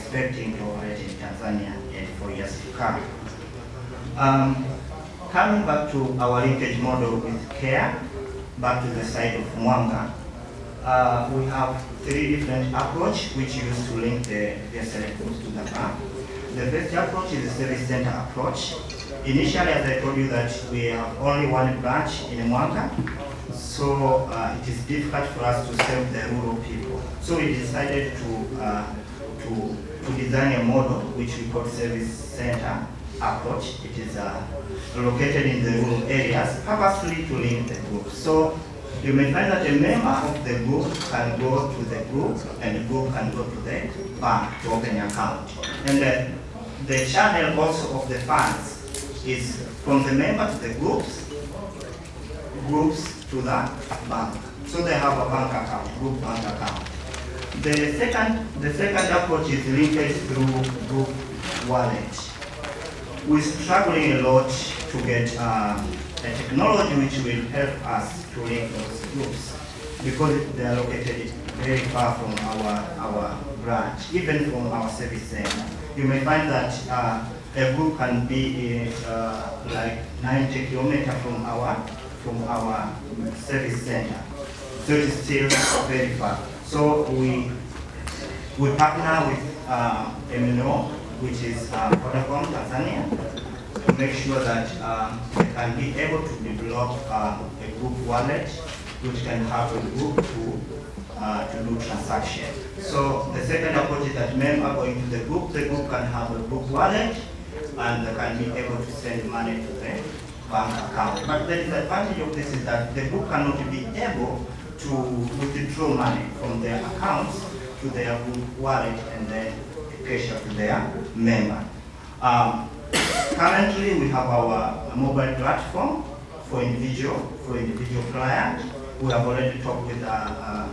expecting to operate in Tanzania and for years to come. Coming back to our linkage model with CARE, back to the side of Mwanga, we have 3 different approaches which use to link the VSL groups to the bank. The first approach is the service center approach. Initially, as I told you, that we have only 1 branch in Mwanga, so it is difficult for us to serve the rural people. So we decided to design a model which we call service center approach. It is located in the rural areas, purposely to link the group. So you may find that a member of the group can go to the group, and the group can go to the bank to open an account. And the channel also of the funds is from the member to the groups to the bank. So they have a bank account, group bank account. The second approach is linkage through group wallet. We're struggling a lot to get a technology which will help us to link those groups, because they are located very far from our branch, even from our service center. You may find that a group can be like 90 kilometers from our service center, so it is still very far. So we partner with MNO, which is Vodacom Tanzania, to make sure that they can be able to develop a group wallet which can help a group to do transaction. So the second approach is that member going to the group can have a group wallet, and they can be able to send money to the bank account. But the disadvantage of this is that the group cannot be able to withdraw money from their accounts to their group wallet and then cash out to their member. Currently, we have our mobile platform for individual client. We have already talked with a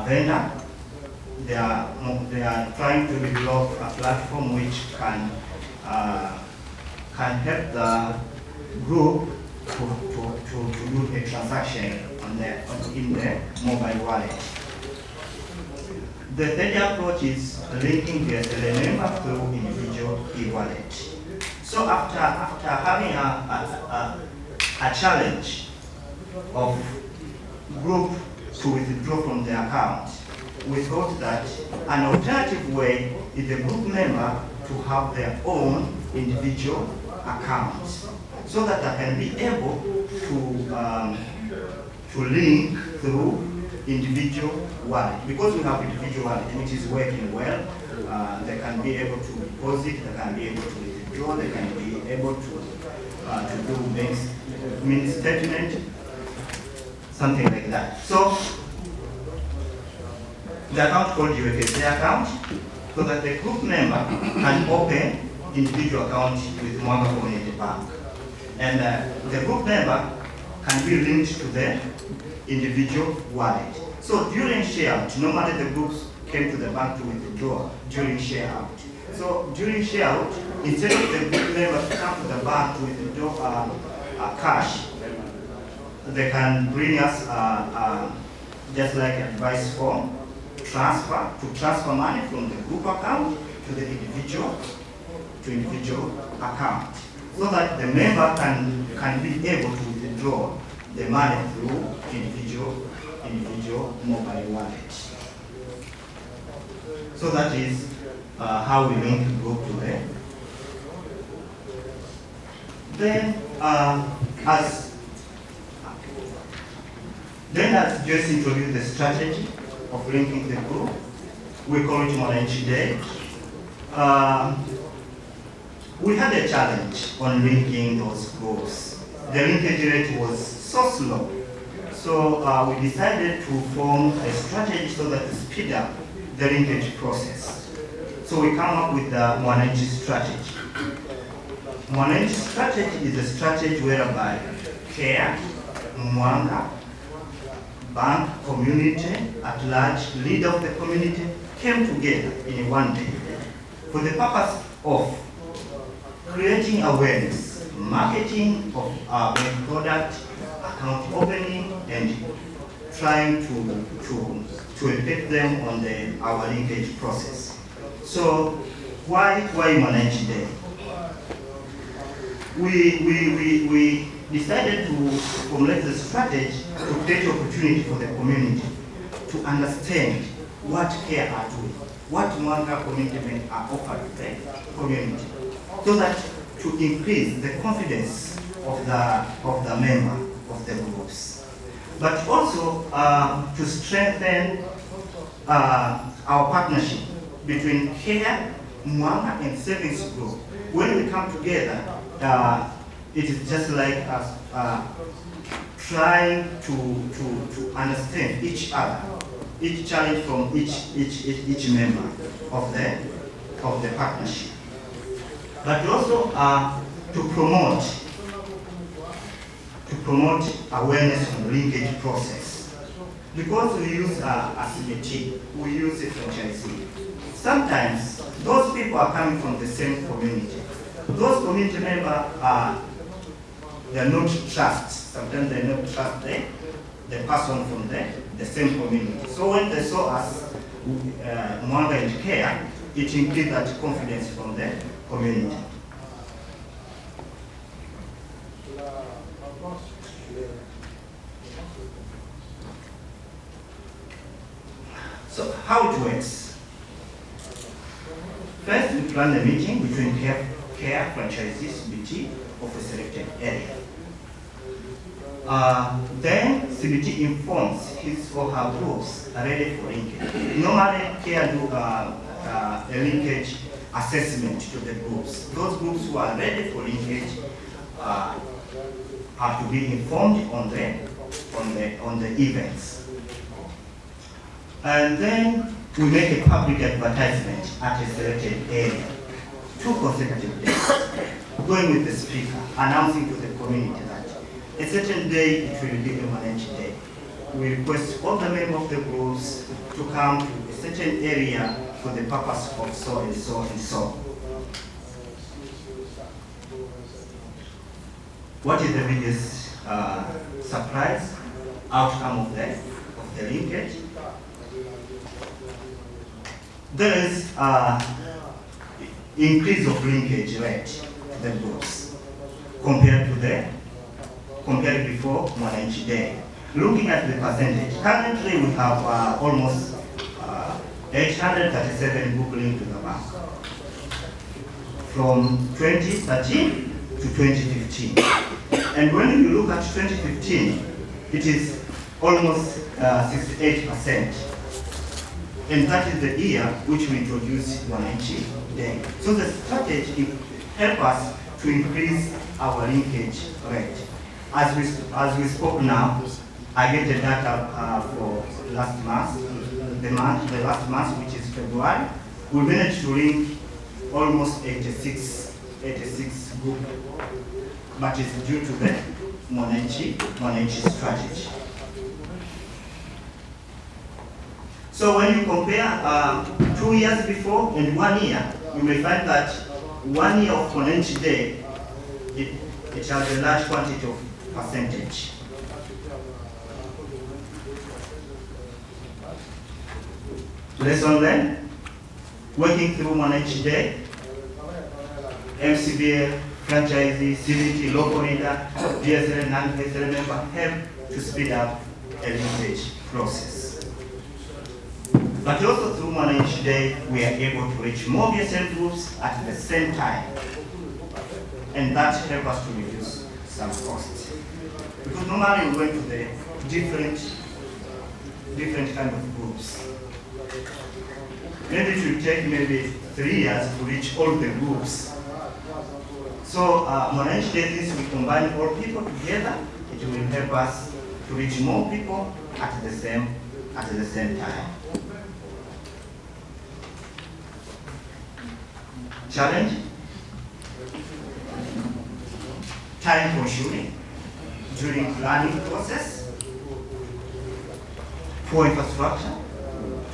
vendor. They are trying to develop a platform which can help the group to do a transaction in the mobile wallet. The third approach is linking the SLA member through individual e-wallet. So after having a challenge of group to withdraw from the account, we thought that an alternative way is the group member to have their own individual accounts, so that they can be able to link through individual wallet. Because we have individual wallet which is working well, they can be able to deposit, they can be able to withdraw, they can be able to do mini statement, something like that. So the account called UFSA account, so that the group member can open individual account with Mwanga Community Bank, and the group member can be linked to the individual wallet. So during share out, normally the groups came to the bank to withdraw during share out. So during share out, instead of the group member to come to the bank to withdraw cash, they can bring us just like an advice form, transfer money from the group account to the individual account, so that the member can be able to withdraw the money through individual mobile wallet. So that is how we link the group to them. Then, as just introduced the strategy of linking the group, we call it Mwananchi Day. We had a challenge on linking those groups. The linkage rate was so slow. So we decided to form a strategy so that to speed up the linkage process. So we come up with the Mwananchi strategy. Mwananchi strategy is a strategy whereby CARE, Mwanga, bank, community at large, leader of the community came together in one day for the purpose of creating awareness, marketing of our product, account opening, and trying to affect them on our linkage process. So why Mwananchi Day? We decided to formulate a strategy to create opportunity for the community to understand what care are doing, what Mwanga commitment are offered to the community, so that to increase the confidence of the member of the groups, but also to strengthen our partnership between care, Mwanga, and savings group. When we come together, it is just like us trying to understand each other, each challenge from each member of the partnership, but also to promote awareness on the linkage process, because we use a CBT, we use a franchisee. Sometimes those people are coming from the same community. Those community members they are not trust. Sometimes they not trust the person from the same community. So when they saw us, Mwanga and care, it increased that confidence from the community. So how it works? First, we plan a meeting between care franchisees, BT, of a selected area. Then CBT informs his or her groups are ready for linkage. Normally, care do a linkage assessment to the groups. Those groups who are ready for linkage have to be informed on the events. And then we make a public advertisement at a selected area, 2 consecutive days, going with the speaker, announcing to the community that a certain day it will be a Mwananchi Day. We request all the members of the groups to come to a certain area for the purpose of so and so and so. What is the biggest surprise outcome of the linkage? There is increase of linkage rate to the groups compared before Mwananchi Day. Looking at the percentage, currently we have almost 837 group linked to the bank from 2013 to 2015. And when you look at 2015, it is almost 68%. And that is the year which we introduced Mwananchi Day. So the strategy helps us to increase our linkage rate. As we spoke now, I get the data for last month, the last month, which is February. We managed to link almost 86 group, but it's due to the Mwananchi strategy. So when you compare 2 years before and 1 year, you may find that 1 year of Mwananchi Day, it has a large quantity of percentage. Lesson learned, working through Mwananchi Day, MCBL, franchisee, CBT, local leader, DSL, non-DSL member help to speed up a linkage process. But also through Mwananchi Day, we are able to reach more DSL groups at the same time. And that helps us to reduce some costs. Because normally we went to the different kind of groups. Maybe it will take maybe 3 years to reach all the groups. So Mwananchi Day, since we combine all people together, it will help us to reach more people at the same time. Challenge, time consuming during planning process, poor infrastructure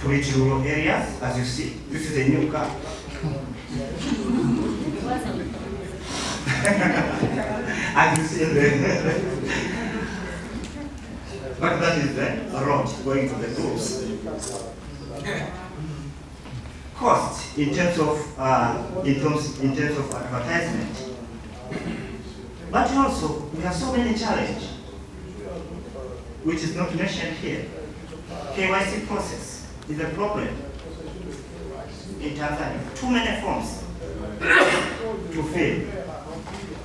to reach rural areas. As you see, this is a new car. As you see there. But that is the road going to the groups. cost in terms of advertisement. But also we have so many challenges, which is not mentioned here. KYC process is a problem in Tanzania. Too many forms to fill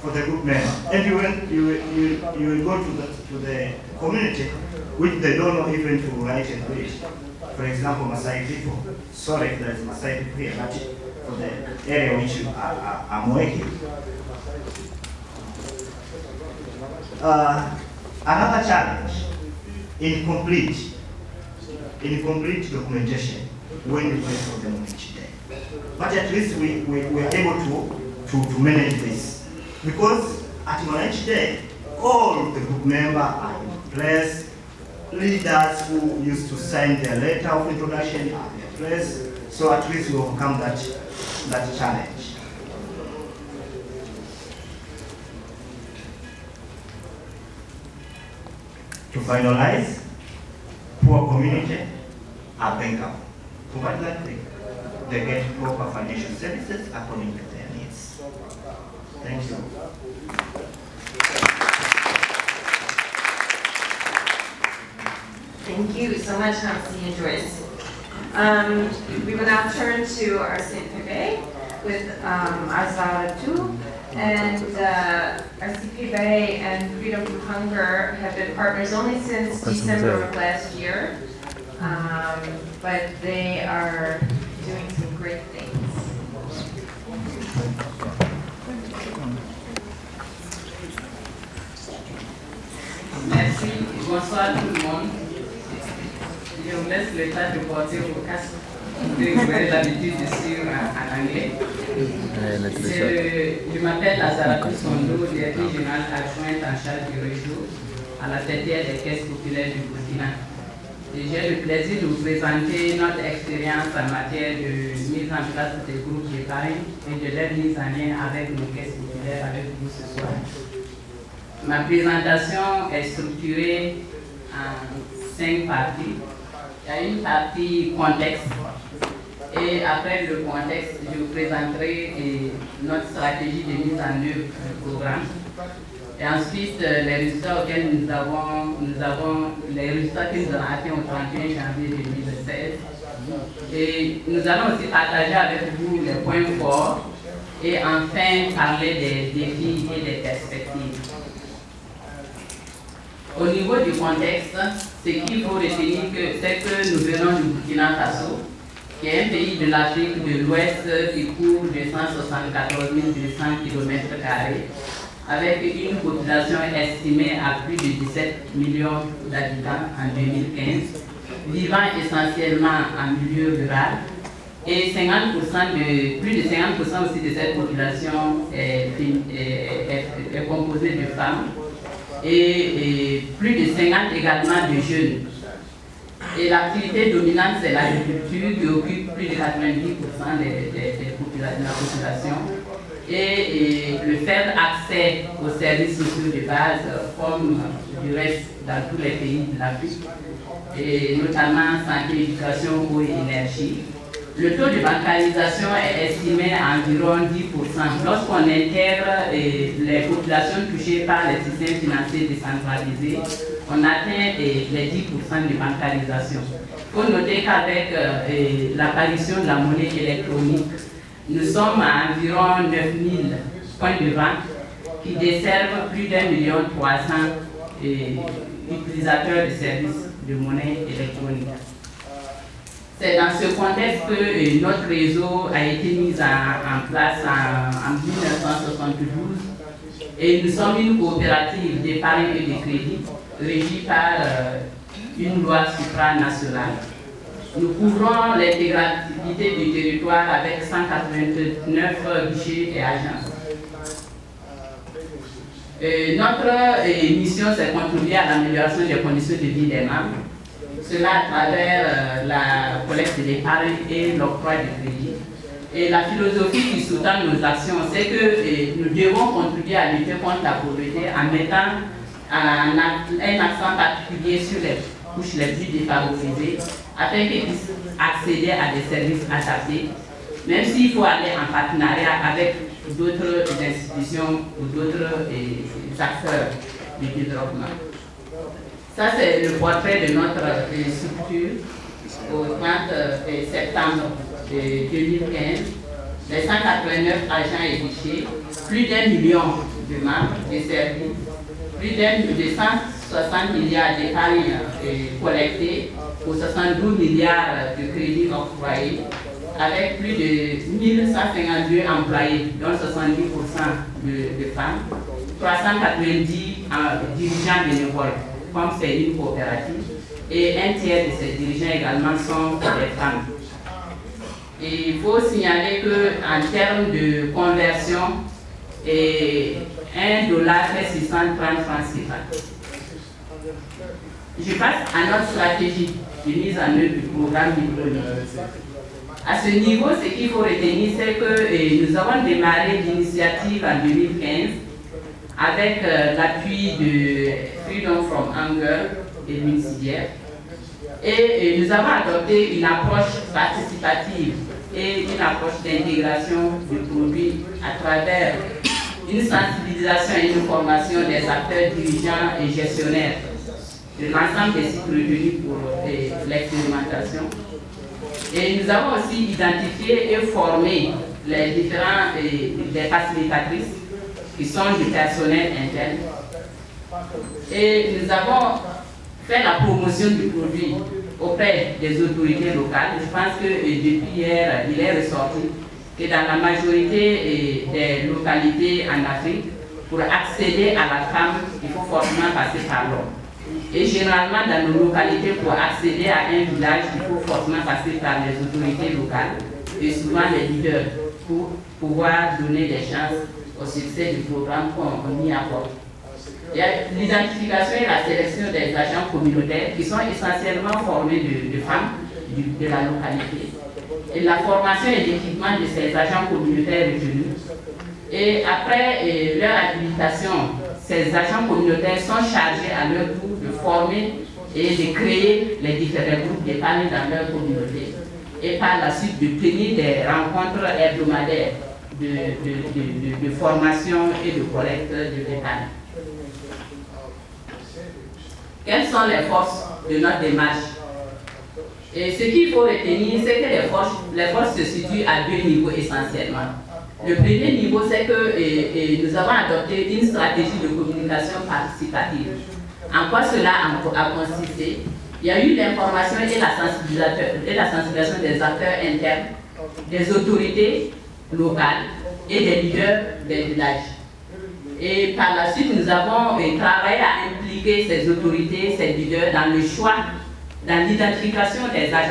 for the group member, and you will go to the community which they don't know even to write and read. For example, Maasai people. Sorry if there is Maasai people here, but for the area which I'm working. Another challenge: incomplete documentation when you pay for them each day. But at least we are able to manage this, because at each day, all the group members are in place. Leaders who used to sign their letter of introduction are in place. So at least we overcome that challenge. To finalize, poor community are bankable. Provided they get proper financial services according to their needs. Thank you. Thank you so much, Hamsi and Joyce. We will now turn to our RCPB with Azara 2. And RCPB and Freedom from Hunger have been partners only since December of last year. But they are doing some great things. Merci, bonsoir tout le monde. Je vous laisse le temps de porter vos casques. Vous avez l'habitude de suivre en anglais. Je m'appelle Azara Sondo, directrice générale adjointe en charge du réseau à la tête des caisses populaires du Burkina. J'ai le plaisir de vous présenter notre expérience en matière de mise en place des groupes d'épargne et de leur mise en lien avec nos caisses populaires avec vous ce soir. Ma présentation est structurée en 5 parties. Il y a une partie contexte, et après le contexte, je vous présenterai notre stratégie de mise en œuvre du programme. Et ensuite, les résultats auxquels nous avons les résultats que nous avons atteints au 31 janvier 2016. Et nous allons aussi partager avec vous les points forts et enfin parler des défis et des perspectives. Au niveau du contexte, ce qu'il faut retenir, c'est que nous venons du Burkina Faso, qui est un pays de l'Afrique de l'Ouest qui couvre 274 200 km², avec une population estimée à plus de 17 millions d'habitants en 2015, vivant essentiellement en milieu rural, et plus de 50% aussi de cette population est composée de femmes, et plus de 50 également de jeunes. Et l'activité dominante, c'est l'agriculture qui occupe plus de 90% de la population. Et le faible accès aux services sociaux de base, comme du reste dans tous les pays de l'Afrique, et notamment santé, éducation, eau et énergie. Le taux de bancarisation est estimé à environ 10%. Lorsqu'on intègre les populations touchées par les systèmes financiers décentralisés, on atteint les 10% de bancarisation. Il faut noter qu'avec l'apparition de la monnaie électronique, nous sommes à environ 9000 points de vente qui desservent plus d'1,3 million utilisateurs de services de monnaie électronique. C'est dans ce contexte que notre réseau a été mis en place en 1972, et nous sommes une coopérative d'épargne et de crédit régie par une loi supranationale. Nous couvrons l'intégralité du territoire avec 189 guichets et agences. Notre mission, c'est contribuer à l'amélioration des conditions de vie des membres. Cela à travers la collecte d'épargne et l'octroi de crédit. Et la philosophie qui sous-tend nos actions, c'est que nous devons contribuer à lutter contre la pauvreté en mettant un accent particulier sur les couches les plus défavorisées, afin qu'ils puissent accéder à des services adaptés, même s'il faut aller en partenariat avec d'autres institutions ou d'autres acteurs du développement. Ça, c'est le portrait de notre structure au 30 septembre 2015. Les 189 agents et guichets, plus d'1 million de membres desservis, plus de 160 milliards d'épargne collectés pour 72 milliards de crédits octroyés, avec plus de 1152 employés, dont 70% de femmes, 390 dirigeants bénévoles, comme c'est une coopérative, et un tiers de ces dirigeants également sont des femmes. Et il faut signaler qu'en termes de conversion, $1 fait 630 francs CFA. Je passe à notre stratégie de mise en œuvre du programme MicroLead. À ce niveau, ce qu'il faut retenir, c'est que nous avons démarré l'initiative en 2015 avec l'appui de Freedom from Hunger et l'UNICEF. Et nous avons adopté une approche participative et une approche d'intégration du produit à travers une sensibilisation et une formation des acteurs dirigeants et gestionnaires de l'ensemble des sites retenus pour l'expérimentation. Et nous avons aussi identifié et formé les différents des facilitatrices qui sont du personnel interne. Et nous avons fait la promotion du produit auprès des autorités locales. Je pense que depuis hier, il est ressorti que dans la majorité des localités en Afrique, pour accéder à la femme, il faut forcément passer par l'homme. Et généralement, dans nos localités, pour accéder à un village, il faut forcément passer par les autorités locales et souvent les leaders pour pouvoir donner des chances au succès du programme qu'on y apporte. Il y a l'identification et la sélection des agents communautaires qui sont essentiellement formés de femmes de la localité. Et la formation et l'équipement de ces agents communautaires retenus. Et après leur habilitation, ces agents communautaires sont chargés à leur tour de former et de créer les différents groupes d'épargne dans leur communauté. Et par la suite de tenir des rencontres hebdomadaires de formation et de collecte de l'épargne. Quelles sont les forces de notre démarche? Et ce qu'il faut retenir, c'est que les forces se situent à deux niveaux essentiellement. Le premier niveau, c'est que nous avons adopté une stratégie de communication participative. En quoi cela a consisté? Il y a eu l'information et la sensibilisation des acteurs internes, des autorités locales et des leaders des villages. Et par la suite, nous avons travaillé à impliquer ces autorités, ces leaders dans le choix, dans l'identification des agents